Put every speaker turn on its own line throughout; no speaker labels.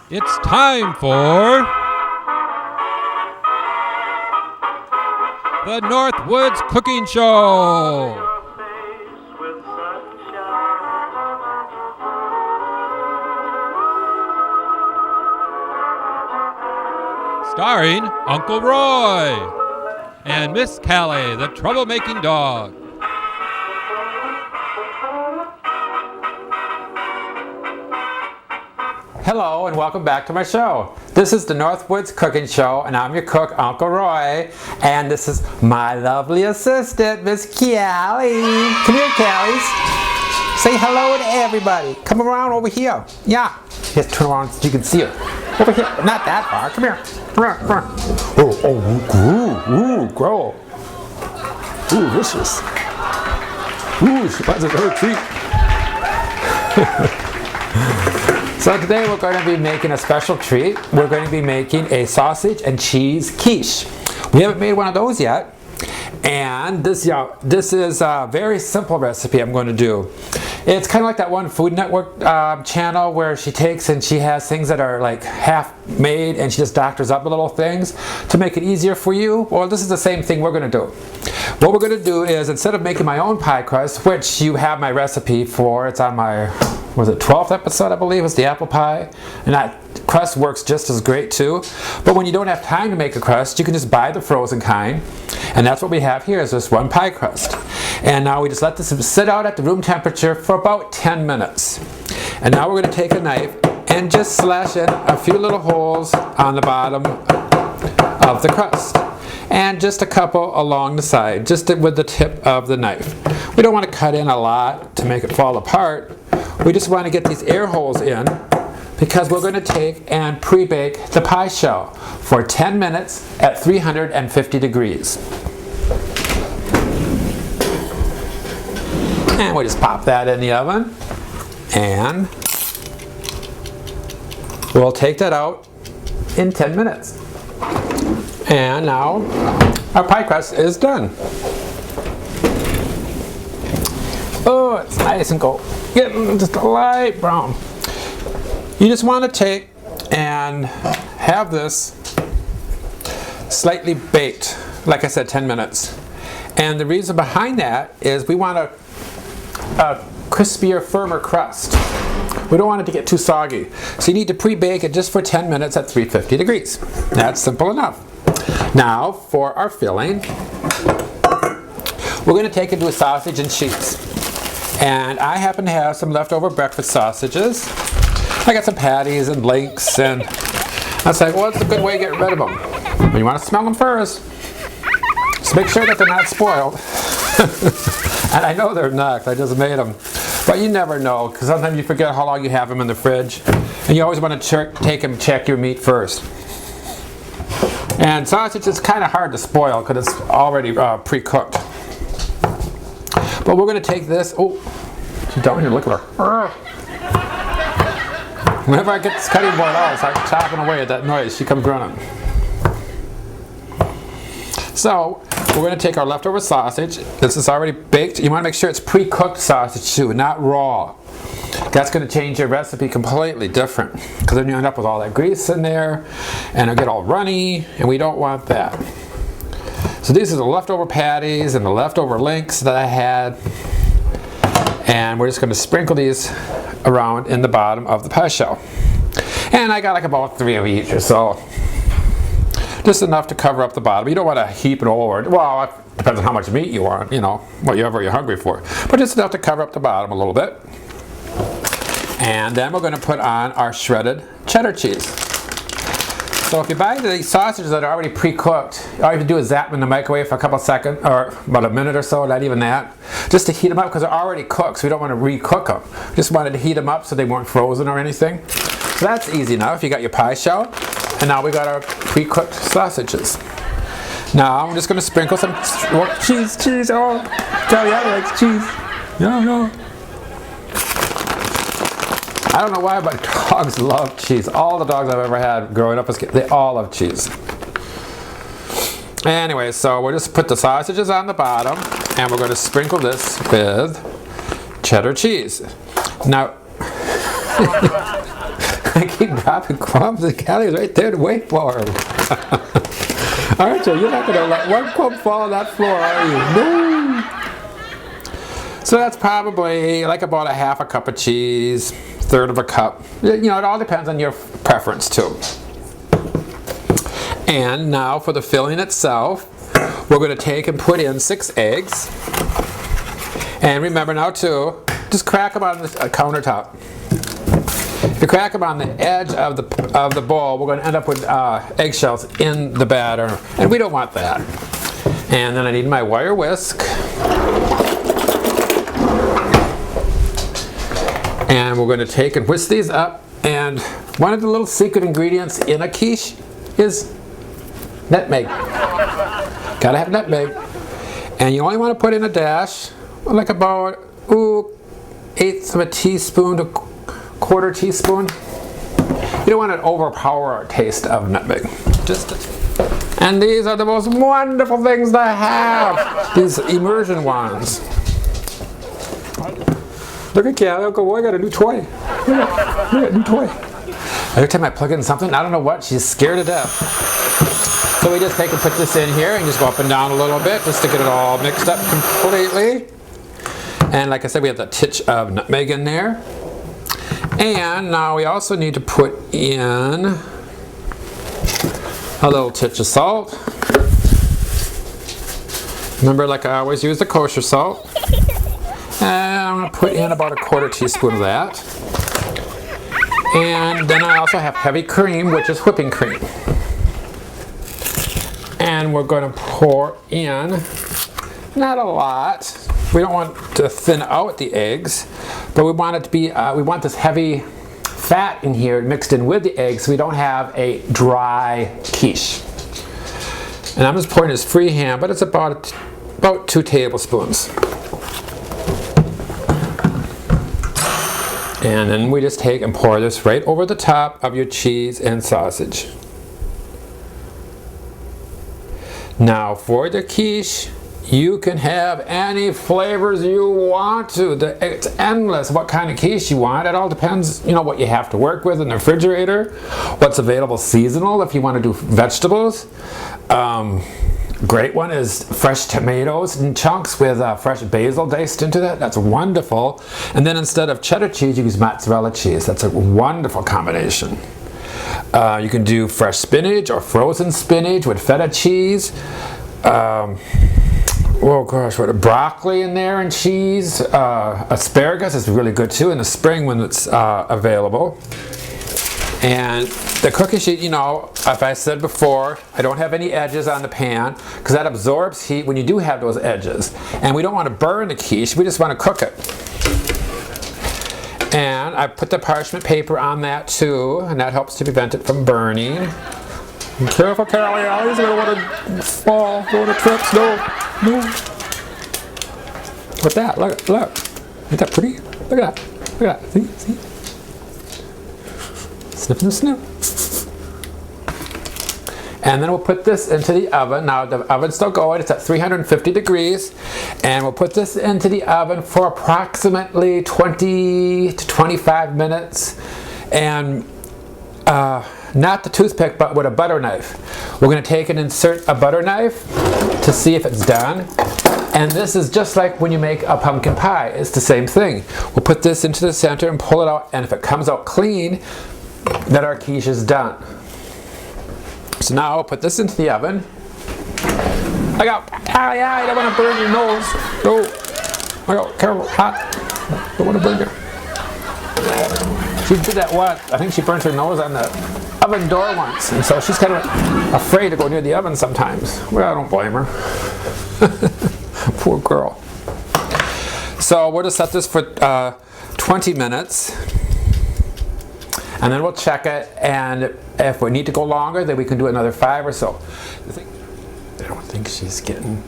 It's time for the Northwoods Cooking Show. Starring Uncle Roy and Miss Callie, the troublemaking dog.
Hello and welcome back to my show. This is the Northwoods Cooking Show and I'm your cook, Uncle Roy. And this is my lovely assistant, Miss Callie. Come here, Callies. Say hello to everybody. Come around over here. Yeah. Just turn around so you can see her. Over here. Not that far. Come here. Come here. Come here. Grow. Ooh, delicious. Ooh, she wants another treat. So today we're going to be making a special treat. We're going to be making a sausage and cheese quiche. We haven't made one of those yet. And this is a very simple recipe I'm going to do. It's kind of like that one Food Network channel where she takes and she has things that are like half made and she just doctors up the little things to make it easier for you. Well, this is the same thing we're going to do. What we're going to do is, instead of making my own pie crust, which you have my recipe for, it's on my, was it 12th episode, I believe, was the apple pie. And that crust works just as great too. But when you don't have time to make a crust, you can just buy the frozen kind. And that's what we have here, is this one pie crust. And now we just let this sit out at the room temperature for about 10 minutes. And now we're going to take a knife and just slash in a few little holes on the bottom of the crust. And just a couple along the side, just with the tip of the knife. We don't want to cut in a lot to make it fall apart. We just want to get these air holes in, because we're going to take and pre-bake the pie shell for 10 minutes at 350 degrees. And we just pop that in the oven, and we'll take that out in 10 minutes. And now our pie crust is done. Oh, it's nice and getting just a light brown. You just want to take and have this slightly baked, like I said, 10 minutes. And the reason behind that is we want a crispier, firmer crust. We don't want it to get too soggy. So you need to pre-bake it just for 10 minutes at 350 degrees. That's simple enough. Now for our filling, we're going to take and do a sausage and cheese. And I happen to have some leftover breakfast sausages. I got some patties and links, and I was like, well, what's a good way to get rid of them? Well, you want to smell them first. Just make sure that they're not spoiled. And I know they're not, I just made them. But you never know, because sometimes you forget how long you have them in the fridge. And you always want to take and check your meat first. And sausage is kind of hard to spoil because it's already pre-cooked. But we're going to take this. Oh, she's down here, look at her. Whenever I get this cutting board out, it's like chopping away at that noise. She comes running. So we're going to take our leftover sausage. This is already baked. You want to make sure it's pre-cooked sausage too, not raw. That's going to change your recipe completely different, because then you end up with all that grease in there and it'll get all runny, and we don't want that. So these are the leftover patties and the leftover links that I had, and we're just going to sprinkle these around in the bottom of the pie shell. And I got like about 3 of each or so. Just enough to cover up the bottom. You don't want to heap it over. Well, it depends on how much meat you want, you know, whatever you're hungry for. But just enough to cover up the bottom a little bit. And then we're going to put on our shredded cheddar cheese. So if you buy the sausages that are already pre-cooked, all you have to do is zap them in the microwave for a couple seconds, or about a minute or so, not even that, just to heat them up, because they're already cooked, so we don't want to re-cook them. Just wanted to heat them up so they weren't frozen or anything. So that's easy enough. You got your pie shell, and now we got our pre-cooked sausages. Now I'm just going to sprinkle some cheese. Oh, Joey, I like cheese. No. I don't know why, but dogs love cheese. All the dogs I've ever had growing up as kids, they all love cheese. Anyway, so we'll just put the sausages on the bottom, and we're going to sprinkle this with cheddar cheese. Now, I keep dropping crumbs and Kelly's right there to wait for him. Aren't you? You're not going to let one crumb fall on that floor, are you? No. So that's probably like about a half a cup of cheese, third of a cup. You know, it all depends on your preference too. And now for the filling itself, we're going to take and put in 6 eggs. And remember now too, just crack them on the countertop. If you crack them on the edge of the bowl, we're going to end up with eggshells in the batter, and we don't want that. And then I need my wire whisk. And we're going to take and whisk these up. And one of the little secret ingredients in a quiche is nutmeg. Gotta have nutmeg. And you only want to put in a dash, like about 1/8 of a teaspoon to 1/4 teaspoon. You don't want an overpower taste of nutmeg. And these are the most wonderful things to have. These immersion ones. Look at Callie, Uncle Roy got a new toy. Look at new toy. Every time I plug in something, I don't know what, she's scared to death. So we just take and put this in here and just go up and down a little bit just to get it all mixed up completely. And like I said, we have that titch of nutmeg in there. And now we also need to put in a little titch of salt. Remember, like I always use the kosher salt. And I'm going to put in about 1/4 teaspoon of that. And then I also have heavy cream, which is whipping cream. And we're going to pour in, not a lot. We don't want to thin out the eggs, but we want it to be, we want this heavy fat in here mixed in with the eggs so we don't have a dry quiche. And I'm just pouring this freehand, but it's about 2 tablespoons. And then we just take and pour this right over the top of your cheese and sausage. Now for the quiche, you can have any flavors you want to. It's endless what kind of quiche you want. It all depends, you know, what you have to work with in the refrigerator, what's available seasonal if you want to do vegetables. Great one is fresh tomatoes in chunks with fresh basil diced into that. That's wonderful. And then instead of cheddar cheese, you use mozzarella cheese. That's a wonderful combination. You can do fresh spinach or frozen spinach with feta cheese. Oh gosh, what a broccoli in there and cheese. Asparagus is really good too in the spring when it's available. And the cookie sheet, you know, if I said before, I don't have any edges on the pan because that absorbs heat when you do have those edges. And we don't want to burn the quiche, we just want to cook it. And I put the parchment paper on that too, and that helps to prevent it from burning. Be careful, Callie, I don't want to fall, go to trips, no. What's that? Look. Isn't that pretty? Look at that. See? Snip and snip. And then we'll put this into the oven. Now the oven's still going, it's at 350 degrees. And we'll put this into the oven for approximately 20 to 25 minutes. And not the toothpick, but with a butter knife. We're going to take and insert a butter knife to see if it's done. And this is just like when you make a pumpkin pie. It's the same thing. We'll put this into the center and pull it out. And if it comes out clean, then our quiche is done. So now I'll put this into the oven. I don't want to burn your nose. No. Careful, hot. Don't want to burn you. She did that once. I think she burnt her nose on the oven door once, and so she's kind of afraid to go near the oven sometimes. Well, I don't blame her. Poor girl. So we'll just set this for 20 minutes. And then we'll check it, and if we need to go longer, then we can do another 5 or so. I don't think she's getting,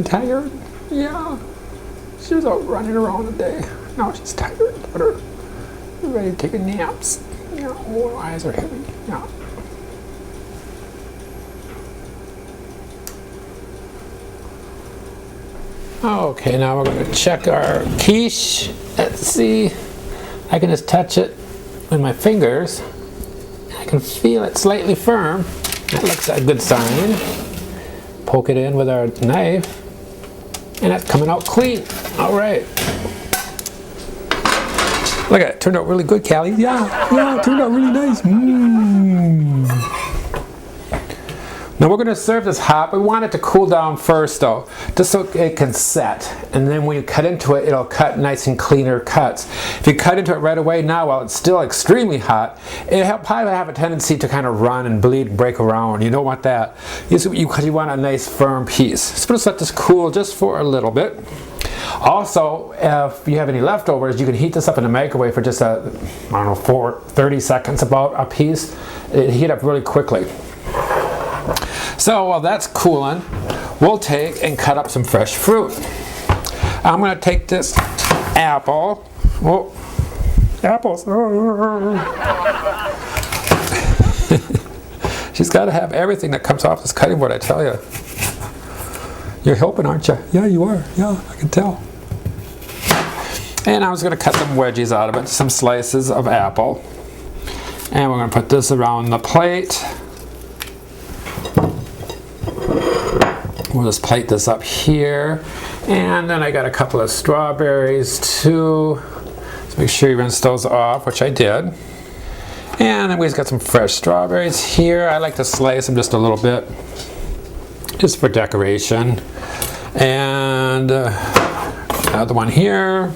tired. Yeah. She was out running around today. Now she's tired. Put her ready to take a naps. Yeah, her eyes are heavy. Yeah. Okay, now we're going to check our quiche. Let's see. I can just touch it with my fingers. I can feel it slightly firm. That looks like a good sign. Poke it in with our knife. And that's coming out clean. All right. Look at it. Turned out really good, Callie. Yeah, it turned out really nice. Now we're going to serve this hot. We want it to cool down first though, just so it can set. And then when you cut into it, it'll cut nice and cleaner cuts. If you cut into it right away now while it's still extremely hot, it'll probably have a tendency to kind of run and bleed and break around. You don't want that. Because you want a nice firm piece. So we're going to let this cool just for a little bit. Also, if you have any leftovers, you can heat this up in the microwave for just 30 seconds about a piece. It heat up really quickly. So while that's cooling, we'll take and cut up some fresh fruit. I'm going to take this apple. Whoa, apples. She's got to have everything that comes off this cutting board, I tell you. You're helping, aren't you? Yeah, you are. Yeah, I can tell. And I was going to cut some wedges out of it, some slices of apple. And we're going to put this around the plate. We'll just plate this up here. And then I got a couple of strawberries too. So make sure you rinse those off, which I did. And then we've got some fresh strawberries here. I like to slice them just a little bit, just for decoration. And another one here,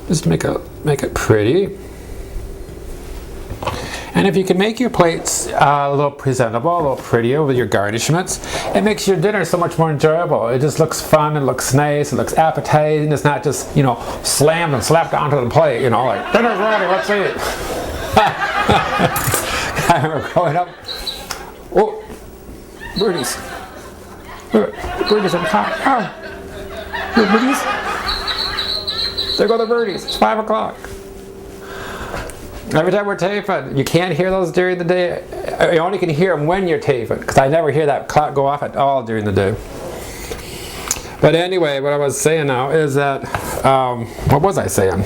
just to make it pretty. And if you can make your plates a little presentable, a little prettier with your garnishments, it makes your dinner so much more enjoyable. It just looks fun, it looks nice, it looks appetizing. It's not just, slammed and slapped onto the plate, like, dinner's ready, let's eat. I remember growing up, oh, birdies. Birdies are hot. Oh, birdies. There go the birdies. It's 5 o'clock. Every time we're taping, you can't hear those during the day. You only can hear them when you're taping, because I never hear that clock go off at all during the day. But anyway, what I was saying now is that, what was I saying?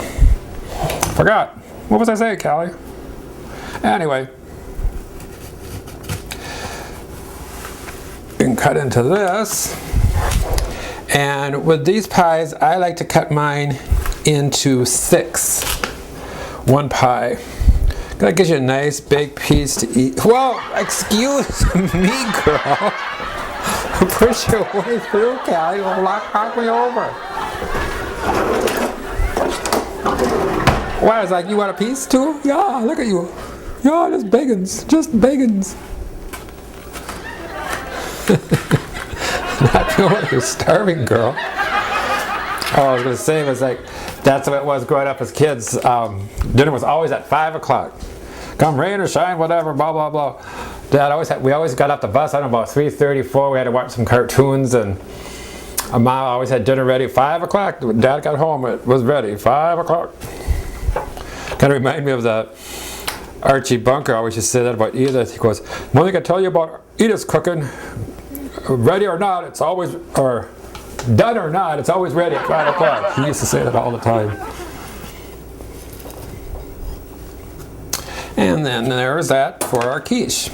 Forgot. What was I saying, Callie? Anyway, you can cut into this. And with these pies, I like to cut mine into 6. 1 pie. That gives you a nice big piece to eat. Whoa, excuse me, girl. Push your way through, Callie. You'll knock me over. What, it's like you want a piece too? Yeah, look at you. Yeah, just beggins. Just beggins. Not feeling like you're starving, girl. All I was going to say was like, that's what it was growing up as kids. Dinner was always at 5 o'clock. Come rain or shine, whatever, blah, blah, blah. We always got off the bus, I don't know, about 3:34. We had to watch some cartoons, and Mom always had dinner ready. 5 o'clock, when Dad got home, it was ready. 5 o'clock. Kind of remind me of that Archie Bunker always used to say that about Edith. He goes, one thing I tell you about Edith's cooking, ready or not, it's always, or done or not, it's always ready at 5 o'clock. He used to say that all the time. And then there's that for our quiche.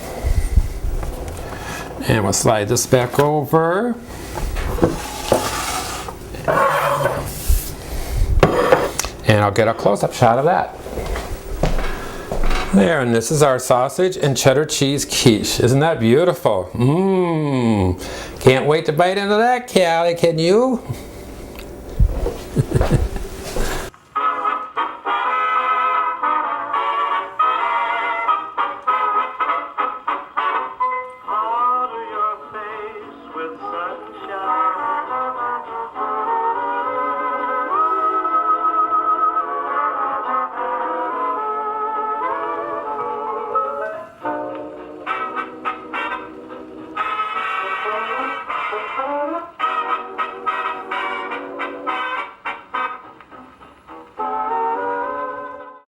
And we'll slide this back over. And I'll get a close-up shot of that. There, and this is our sausage and cheddar cheese quiche. Isn't that beautiful? Can't wait to bite into that, Callie, can you?
Powder your face with sunshine.